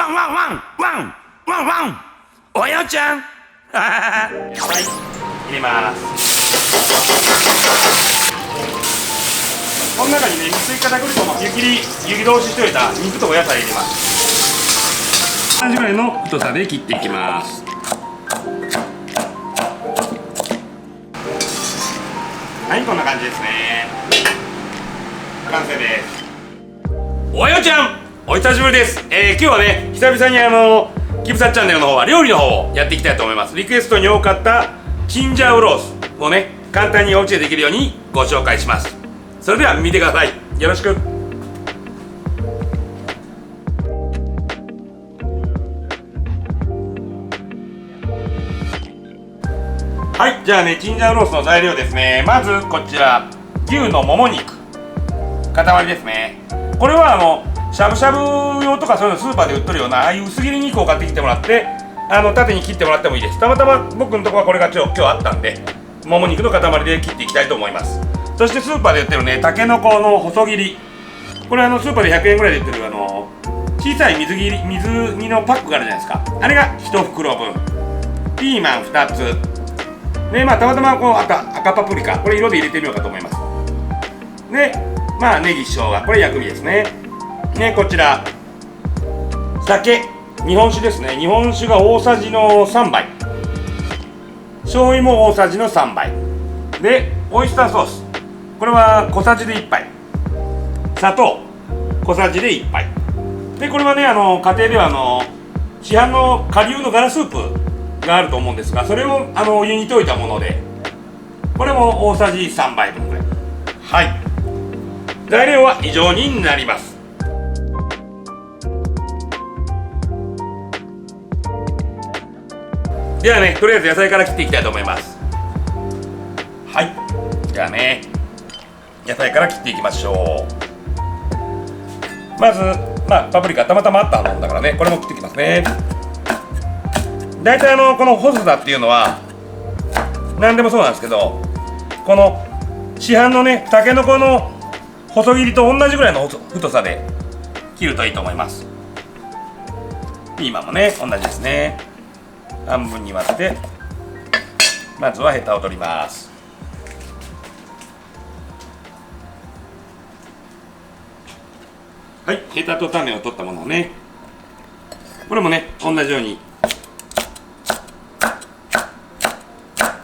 ワンワンワンワンワンワン。およちゃん。はい、入れます。この中にね、水片栗粉の湯切り通ししておいた肉とお野菜入れます。同じぐらいの太さで切っていきます。はい、こんな感じですね。完成です。およちゃん、お久しぶりです。今日はね、久々にキプサチャンネルの方は料理の方をやっていきたいと思います。リクエストに多かったチンジャオロースをね、簡単にお家でできるようにご紹介します。それでは見てください。よろしく。はい、じゃあね、チンジャオロースの材料ですね。まずこちら、牛のもも肉塊ですね。これはしゃぶしゃぶ用とかそういうのスーパーで売っとるようなああいう薄切り肉を買ってきてもらって、縦に切ってもらってもいいです。たまたま僕のところはこれが今日あったんで、もも肉の塊で切っていきたいと思います。そしてスーパーで売ってるね、たけのこの細切り、これスーパーで100円ぐらいで売ってる小さい水煮のパックがあるじゃないですか。あれが1袋分、ピーマン2つで、たまたま赤パプリカ、これ色で入れてみようかと思います。で、ネギ、生姜、これ薬味ですね。こちら酒、日本酒ですね。日本酒が大さじの3杯、醤油も大さじの3杯で、オイスターソース、これは小さじで1杯、砂糖小さじで1杯で、これはね、家庭では市販の顆粒のガラスープがあると思うんですが、それをお湯に溶いたもので、これも大さじ3杯分ぐらい。はい、材料は以上になります。ではね、とりあえず野菜から切っていきたいと思います。はい、じゃあね、野菜から切っていきましょう。まず、パプリカたまたまあったもんだからね、これも切っていきますね。大体この細さっていうのは何でもそうなんですけど、この市販のね、たけのこの細切りと同じぐらいの太さで切るといいと思います。ピーマンもね、同じですね。半分に割って、まずはヘタを取ります。はい、ヘタと種を取ったものをね、これもね、同じように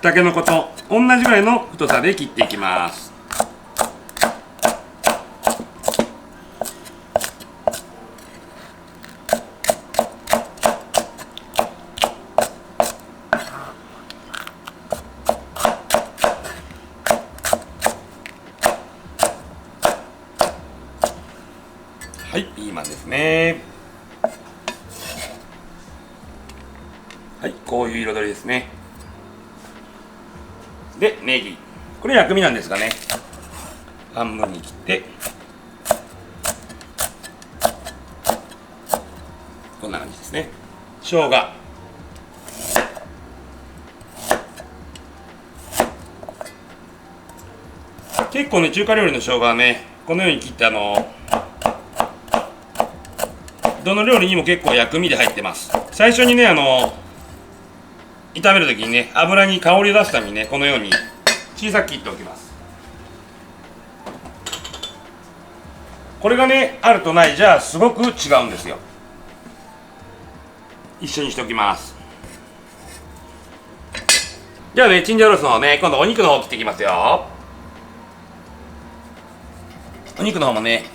たけのこと同じぐらいの太さで切っていきます。はい、ピーマンですね。はい、こういう彩りですね。で、ネギ、これ薬味なんですがね、半分に切って、こんな感じですね。生姜、結構ね、中華料理の生姜はね、このように切ってどの料理にも結構薬味で入ってます。最初にね、炒めるときにね、油に香りを出すためにね、このように小さく切っておきます。これがね、あるとないじゃすごく違うんですよ。一緒にしておきます。じゃあね、チンジャオロースの方ね、今度お肉の方切っていきますよ。お肉の方もね、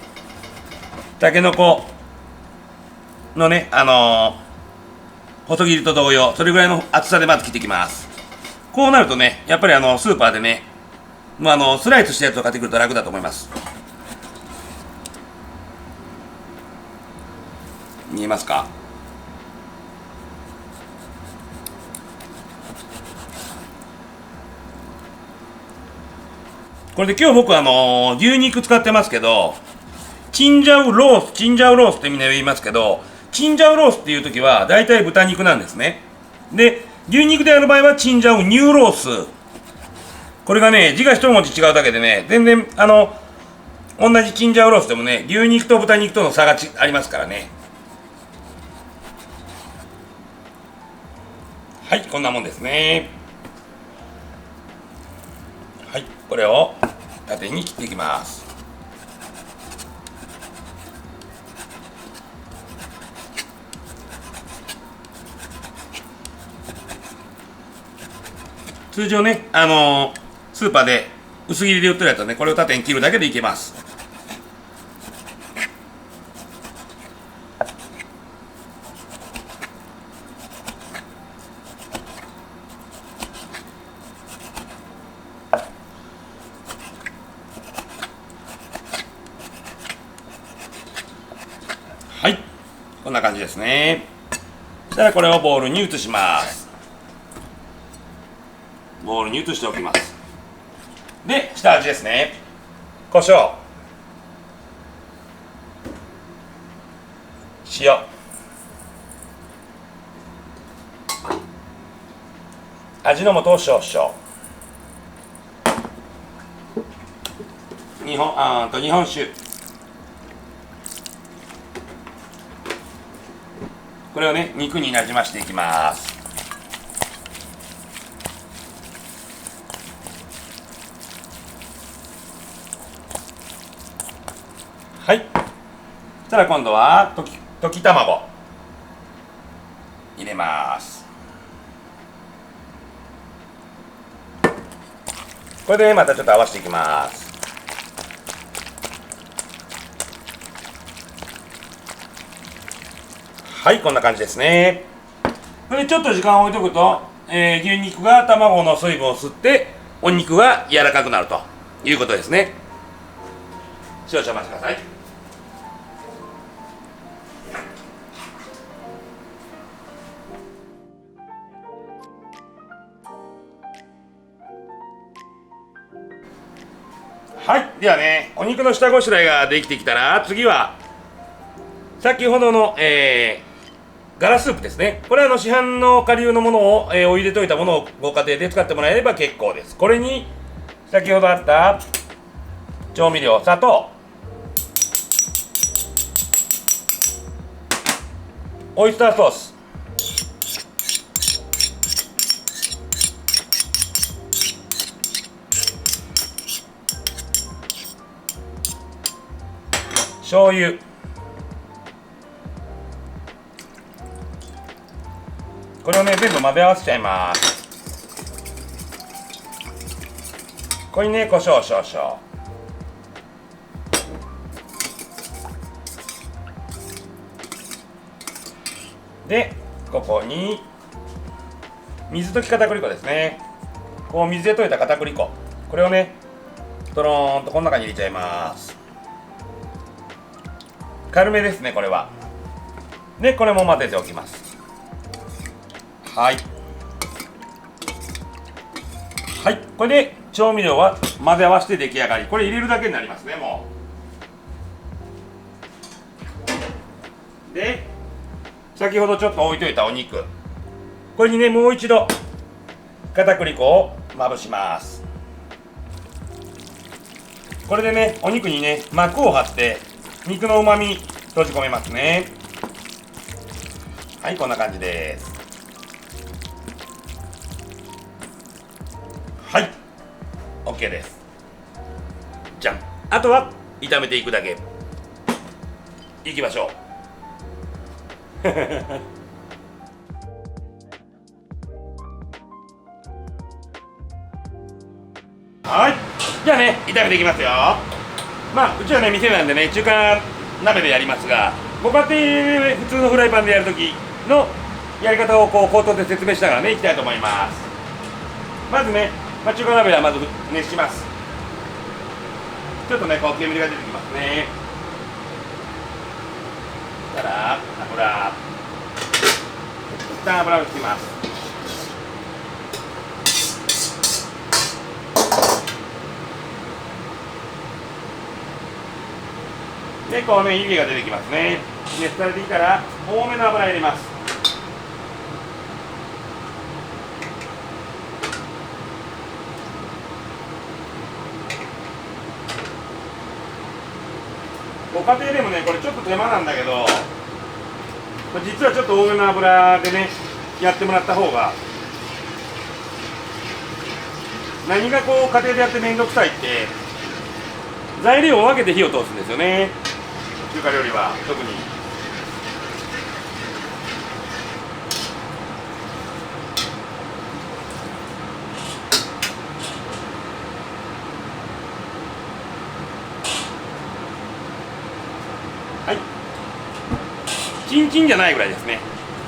たけのこのね、細切りと同様、それぐらいの厚さでまず切っていきます。こうなるとね、やっぱりスーパーでね、スライスしたやつを買ってくると楽だと思います。見えますか？これで今日僕牛肉使ってますけど、チンジャオロースってみんな言いますけど、チンジャオロースっていう時は大体豚肉なんですね。で、牛肉でやる場合はチンジャオニューロース。これがね、字が一文字違うだけでね、全然同じチンジャオロースでもね、牛肉と豚肉との差がありますからね。はい、こんなもんですね。はい、これを縦に切っていきます。通常ね、スーパーで薄切りで売ってるやつはね、これを縦に切るだけでいけます。はい、こんな感じですね。そしたらこれをボウルに移します。ボウルに移しておきます。で、下味ですね。胡椒、塩、味の素を少々、日本酒、これをね、肉になじましていきます。はい。そしたら今度は溶き卵入れます。これでまたちょっと合わせていきます。はい、こんな感じですね。これでちょっと時間を置いとくと、牛肉が卵の水分を吸ってお肉が柔らかくなるということですね。少々お待ちください。はい、ではね、お肉の下ごしらえができてきたら、次は先ほどの、ガラスープですね。これは市販の顆粒のものを、お湯で溶いたものをご家庭で使ってもらえれば結構です。これに先ほどあった調味料、砂糖、オイスターソース、醤油、これをね全部混ぜ合わせちゃいます。これにね胡椒少々、でここに水溶き片栗粉ですね。こう水で溶いた片栗粉、これをねとろーんとこの中に入れちゃいます。軽めですね、これは。でこれも混ぜておきます。はいはい、これで調味料は混ぜ合わせて出来上がり。これ入れるだけになりますね。もうで先ほどちょっと置いといたお肉、これにねもう一度片栗粉をまぶします。これでねお肉にね膜を張って肉のうまみ閉じ込めますね。はい、こんな感じです。はい、 OK です。じゃん、あとは炒めていくだけ。いきましょう。はい、じゃあね炒めていきますよ。まあうちはね店なんでね中華鍋でやりますが、ご家庭で普通のフライパンでやるときのやり方をこう口頭で説明しながらねいきたいと思います。まずね、中華鍋はまず熱します。ちょっとねこう煙が出てきますね。そしたら油、一旦油を引きます。でこうね湯気が出てきますね。熱されてきたら多めの油入れます。ご家庭でもねこれちょっと手間なんだけど、実はちょっと多めの油でねやってもらった方が何がこう家庭でやって面倒くさいって材料を分けて火を通すんですよね、中華料理は特に。はい、チンチンじゃないぐらいですね。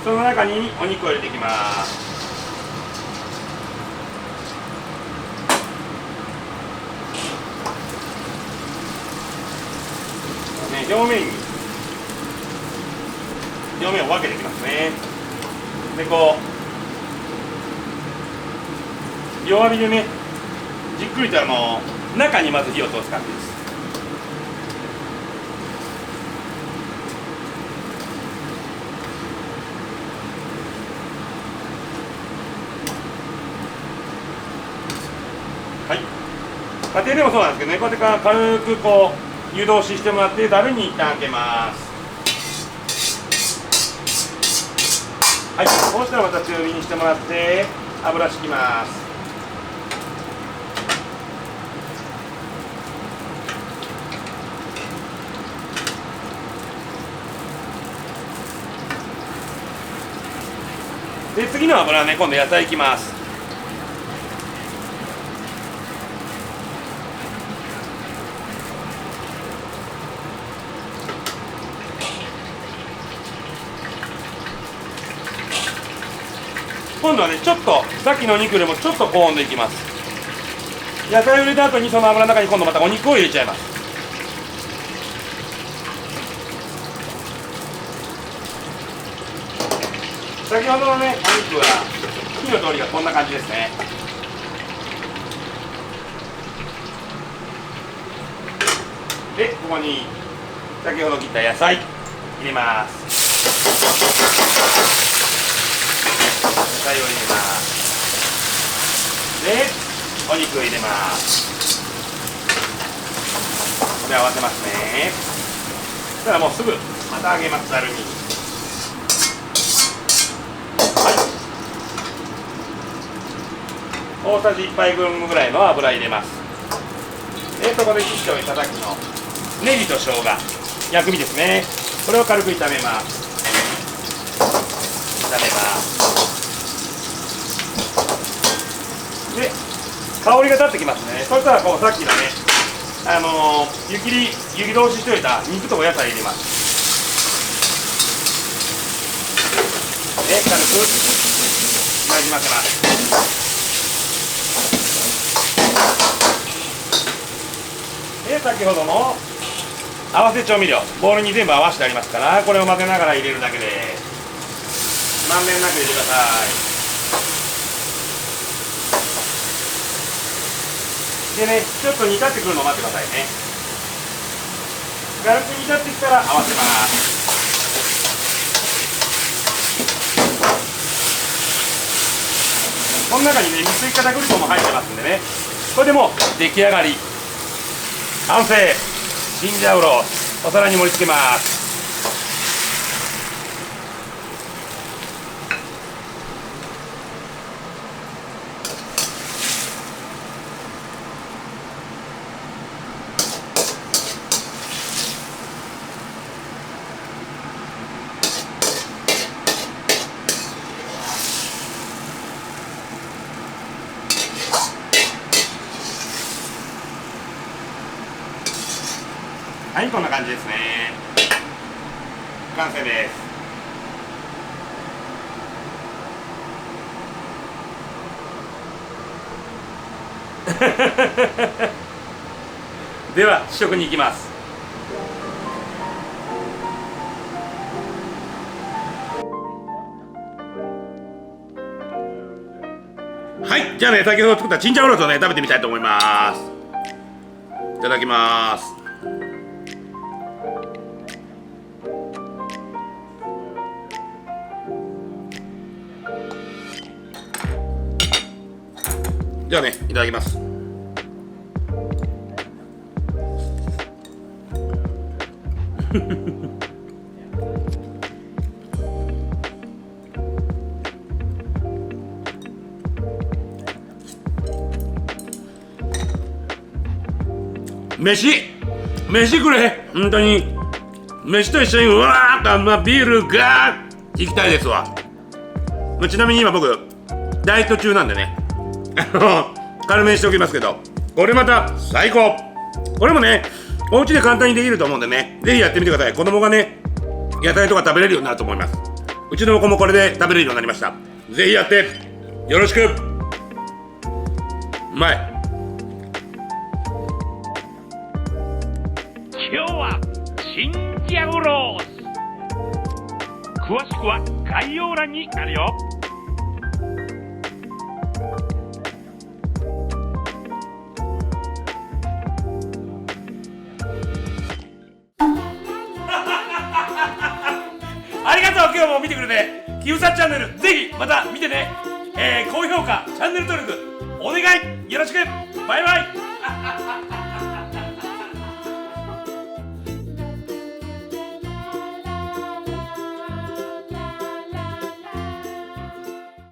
その中にお肉を入れていきます。表面を分けていきますね。でこう弱火でね、じっくりと中にまず火を通す感じです。はい、家庭でもそうなんですけどね、こうやって軽くこう湯通ししてもらってざるに一旦開けます。はい、そうしたらまた強火にしてもらって油敷きます。で次の油はね、今度野菜いきます。今度はね、ちょっとさっきのお肉よりもちょっと高温でいきます。野菜を入れた後にその油の中に今度またお肉を入れちゃいます。先ほどのね、お肉は火の通りがこんな感じですね。で、ここに先ほど切った野菜入れます。野菜を入れます。で、お肉を入れます。これ合わせますね。そしたらもうすぐまた揚げます。ざるに。はい。大さじ1杯分ぐらいの油入れます。で、そこで切っておいたさっきのネギと生姜、薬味ですね。これを軽く炒めます。炒めます。で、香りが立ってきますね。そしたらこうさっきのね、湯切り通ししておいた肉とお野菜入れます。で、軽くなじませます。で、先ほどの合わせ調味料、ボウルに全部合わせてありますから、これを混ぜながら入れるだけでまんべんなく入れてください。でね、ちょっと煮立ってくるのを待ってくださいね。軽く煮立ってきたら合わせます。この中にね、水片栗粉も入ってますんでね、これでもう出来上がり。完成、チンジャオロース、お皿に盛り付けます。はい、こんな感じですね。完成です。では試食に行きます。はい、じゃあね、先ほど作ったチンジャオロースをね、食べてみたいと思います。いただきます。じゃあね、いただきます。飯くれ、本当に。飯と一緒にうわーっとビールガーッいきたいですわ。ちなみに今僕ダイエット中なんでね軽めにしておきますけど、これまた最高。これもねお家で簡単にできると思うんでね、ぜひやってみてください。子供がね野菜とか食べれるようになると思います。うちの子もこれで食べれるようになりました。ぜひやってよろしく。うまい。今日はチンジャオロース、詳しくは概要欄にあるよ。ありがとう。今日も見てくれて、キウサチャンネルぜひまた見てね。高評価チャンネル登録お願いよろしく。バイバイ